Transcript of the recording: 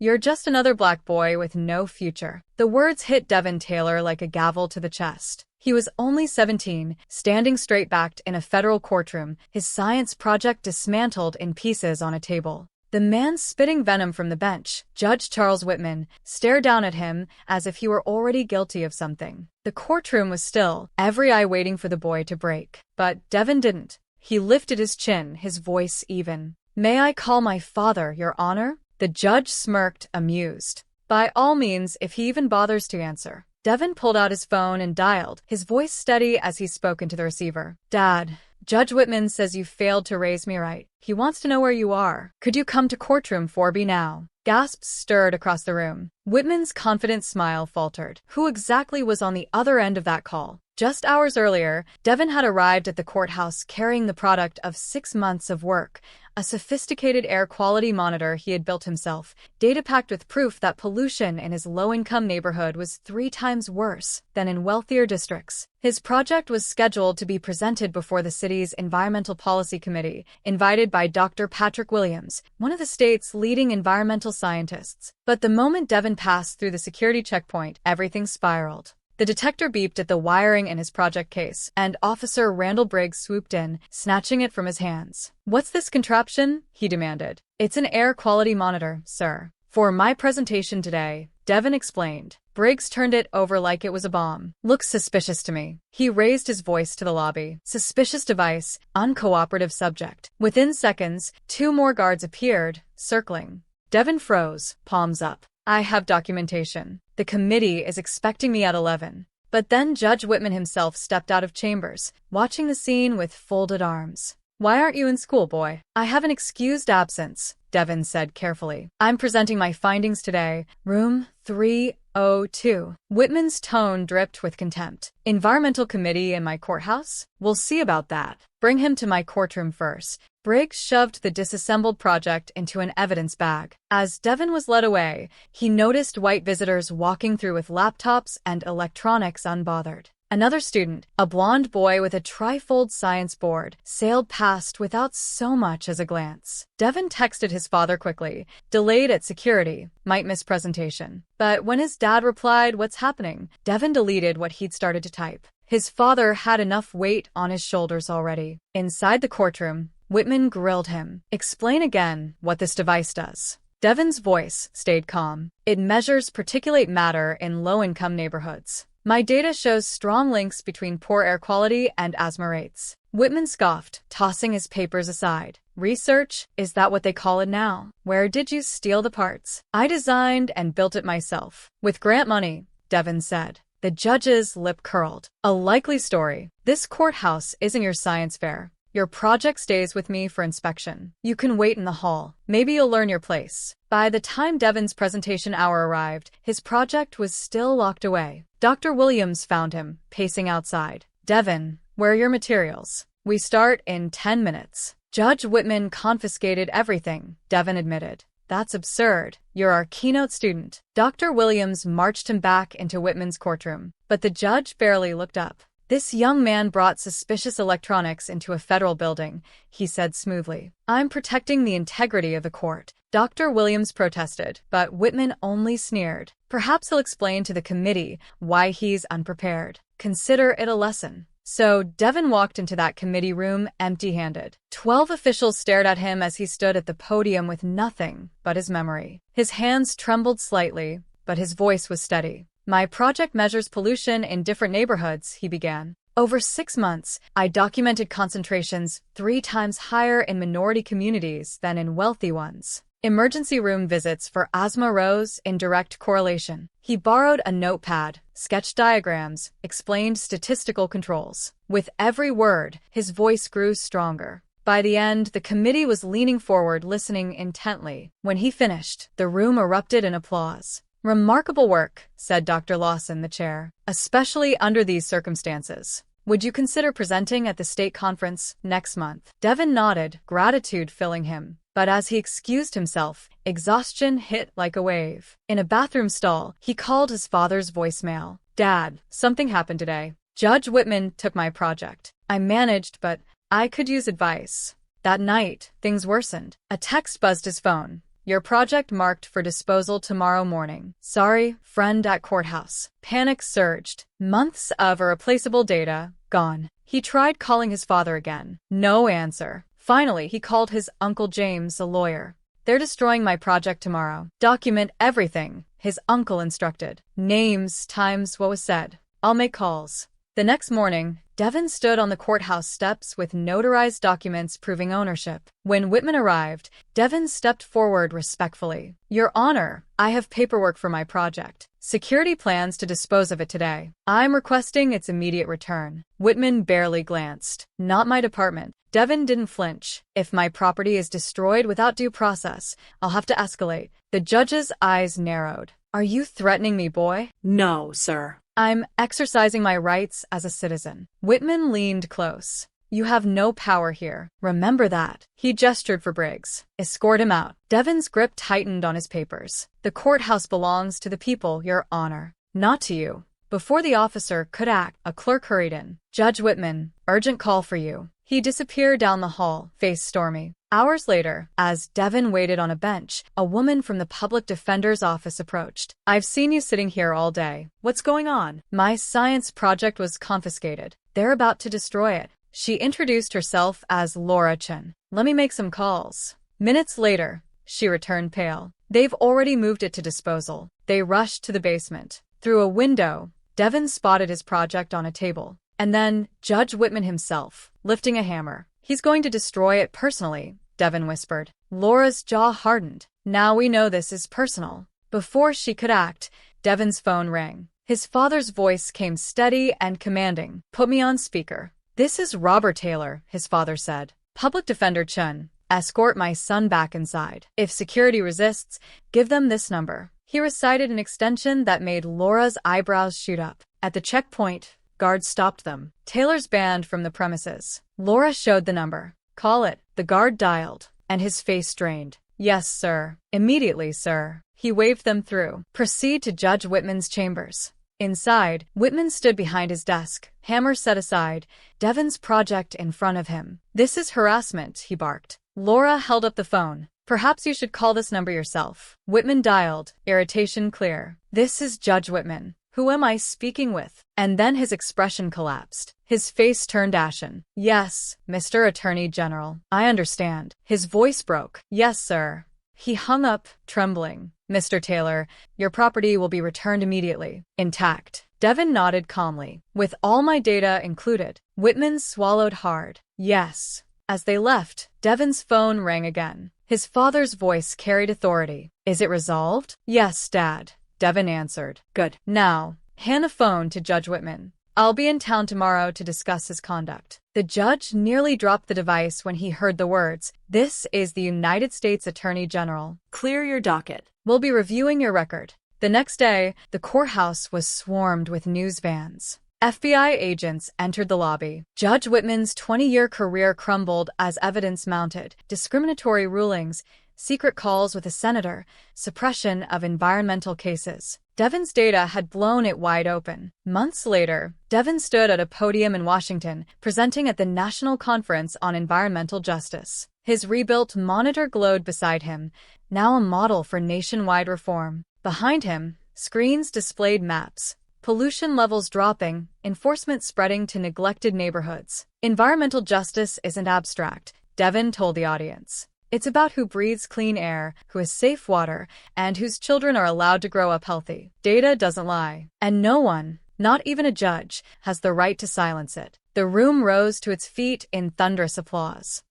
You're just another black boy with no future. The words hit Devin Taylor like a gavel to the chest. He was only 17, standing straight-backed in a federal courtroom, his science project dismantled in pieces on a table. The man spitting venom from the bench, Judge Charles Whitman, stared down at him as if he were already guilty of something. The courtroom was still, every eye waiting for the boy to break. But Devin didn't. He lifted his chin, his voice even. "May I call my father, Your Honor?" The judge smirked, amused. "By all means, if he even bothers to answer." Devin pulled out his phone and dialed, his voice steady as he spoke into the receiver. "Dad, Judge Whitman says you failed to raise me right. He wants to know where you are. Could you come to courtroom 4B now?" Gasps stirred across the room. Whitman's confident smile faltered. Who exactly was on the other end of that call? Just hours earlier, Devin had arrived at the courthouse carrying the product of 6 months of work, a sophisticated air quality monitor he had built himself, data packed with proof that pollution in his low-income neighborhood was 3 times worse than in wealthier districts. His project was scheduled to be presented before the city's Environmental Policy Committee, invited by Dr. Patrick Williams, one of the state's leading environmental scientists. But the moment Devin passed through the security checkpoint, everything spiraled. The detector beeped at the wiring in his project case, and Officer Randall Briggs swooped in, snatching it from his hands. "What's this contraption?" he demanded. "It's an air quality monitor, sir. For my presentation today," Devin explained. Briggs turned it over like it was a bomb. "Looks suspicious to me." He raised his voice to the lobby. "Suspicious device, uncooperative subject." Within seconds, 2 more guards appeared, circling. Devin froze, palms up. "I have documentation. The committee is expecting me at 11. But then Judge Whitman himself stepped out of chambers, watching the scene with folded arms. "Why aren't you in school, boy?" "I have an excused absence," Devin said carefully. "I'm presenting my findings today. Room 302. Whitman's tone dripped with contempt. "Environmental committee in my courthouse? We'll see about that. Bring him to my courtroom first." Briggs shoved the disassembled project into an evidence bag. As Devin was led away, he noticed white visitors walking through with laptops and electronics unbothered. Another student, a blonde boy with a trifold science board, sailed past without so much as a glance. Devin texted his father quickly, "Delayed at security, might miss presentation." But when his dad replied, "What's happening?" Devin deleted what he'd started to type. His father had enough weight on his shoulders already. Inside the courtroom, Whitman grilled him. "Explain again what this device does." Devin's voice stayed calm. "It measures particulate matter in low-income neighborhoods. My data shows strong links between poor air quality and asthma rates." Whitman scoffed, tossing his papers aside. "Research? Is that what they call it now? Where did you steal the parts?" "I designed and built it myself. With grant money," Devin said. The judge's lip curled. "A likely story. This courthouse isn't your science fair. Your project stays with me for inspection. You can wait in the hall. Maybe you'll learn your place." By the time Devin's presentation hour arrived, his project was still locked away. Dr. Williams found him, pacing outside. "Devin, where are your materials? We start in 10 minutes. Judge Whitman confiscated everything," Devin admitted. "That's absurd. You're our keynote student." Dr. Williams marched him back into Whitman's courtroom, but the judge barely looked up. "This young man brought suspicious electronics into a federal building," he said smoothly. "I'm protecting the integrity of the court." Dr. Williams protested, but Whitman only sneered. "Perhaps he'll explain to the committee why he's unprepared. Consider it a lesson." So Devin walked into that committee room empty-handed. 12 officials stared at him as he stood at the podium with nothing but his memory. His hands trembled slightly, but his voice was steady. "My project measures pollution in different neighborhoods," he began. "Over 6 months, I documented concentrations 3 times higher in minority communities than in wealthy ones. Emergency room visits for asthma rose in direct correlation." He borrowed a notepad, sketched diagrams, explained statistical controls. With every word, his voice grew stronger. By the end, the committee was leaning forward, listening intently. When he finished, the room erupted in applause. "Remarkable work," said Dr. Lawson, the chair, "especially under these circumstances. Would you consider presenting at the state conference next month?" Devin nodded, gratitude filling him. But as he excused himself, exhaustion hit like a wave. In a bathroom stall, he called his father's voicemail. "Dad, something happened today. Judge Whitman took my project. I managed, but I could use advice." That night, things worsened. A text buzzed his phone. Your project marked for disposal tomorrow morning. Sorry, friend at courthouse. Panic surged. Months of irreplaceable data, gone. He tried calling his father again. No answer. Finally, he called his Uncle James, a lawyer. They're destroying my project tomorrow. Document everything, his uncle instructed. Names, times, what was said. I'll make calls. The next morning, Devin stood on the courthouse steps with notarized documents proving ownership. When Whitman arrived, Devin stepped forward respectfully. Your Honor, I have paperwork for my project. Security plans to dispose of it today. I'm requesting its immediate return. Whitman barely glanced. Not my department. Devin didn't flinch. If my property is destroyed without due process, I'll have to escalate. The judge's eyes narrowed. Are you threatening me, boy? No, sir. I'm exercising my rights as a citizen. Whitman leaned close. You have no power here. Remember that. He gestured for Briggs. Escort him out. Devin's grip tightened on his papers. The courthouse belongs to the people, Your Honor. Not to you. Before the officer could act, a clerk hurried in. Judge Whitman, urgent call for you. He disappeared down the hall, face stormy. Hours later, as Devin waited on a bench, a woman from the public defender's office approached. I've seen you sitting here all day. What's going on? My science project was confiscated. They're about to destroy it. She introduced herself as Laura Chen. Let me make some calls. Minutes later, she returned pale. They've already moved it to disposal. They rushed to the basement. Through a window, Devin spotted his project on a table. And then, Judge Whitman himself, lifting a hammer. He's going to destroy it personally, Devin whispered. Laura's jaw hardened. Now we know this is personal. Before she could act, Devin's phone rang. His father's voice came steady and commanding. Put me on speaker. This is Robert Taylor, his father said. Public Defender Chen, escort my son back inside. If security resists, give them this number. He recited an extension that made Laura's eyebrows shoot up. At the checkpoint, guards stopped them. Taylor's banned from the premises. Laura showed the number. Call it. The guard dialed, and his face strained. Yes, sir. Immediately, sir. He waved them through. Proceed to Judge Whitman's chambers. Inside, Whitman stood behind his desk, hammer set aside, Devin's project in front of him. This is harassment, he barked. Laura held up the phone. Perhaps you should call this number yourself. Whitman dialed, irritation clear. This is Judge Whitman. Who am I speaking with? And then his expression collapsed. His face turned ashen. Yes, Mr. Attorney General. I understand. His voice broke. Yes, sir. He hung up, trembling. Mr. Taylor, your property will be returned immediately, intact. Devin nodded calmly. With all my data included. Whitman swallowed hard. Yes. As they left, Devin's phone rang again. His father's voice carried authority. Is it resolved? Yes, Dad. Devin answered. Good. Now, hand the phone to Judge Whitman. I'll be in town tomorrow to discuss his conduct. The judge nearly dropped the device when he heard the words, This is the United States Attorney General. Clear your docket. We'll be reviewing your record. The next day, the courthouse was swarmed with news vans. FBI agents entered the lobby. Judge Whitman's 20-year career crumbled as evidence mounted. Discriminatory rulings, secret calls with a senator, suppression of environmental cases. Devin's data had blown it wide open. Months later, Devin stood at a podium in Washington, presenting at the National Conference on Environmental Justice. His rebuilt monitor glowed beside him, now a model for nationwide reform. Behind him, screens displayed maps. Pollution levels dropping, enforcement spreading to neglected neighborhoods. Environmental justice isn't abstract, Devin told the audience. It's about who breathes clean air, who has safe water, and whose children are allowed to grow up healthy. Data doesn't lie. And no one, not even a judge, has the right to silence it. The room rose to its feet in thunderous applause.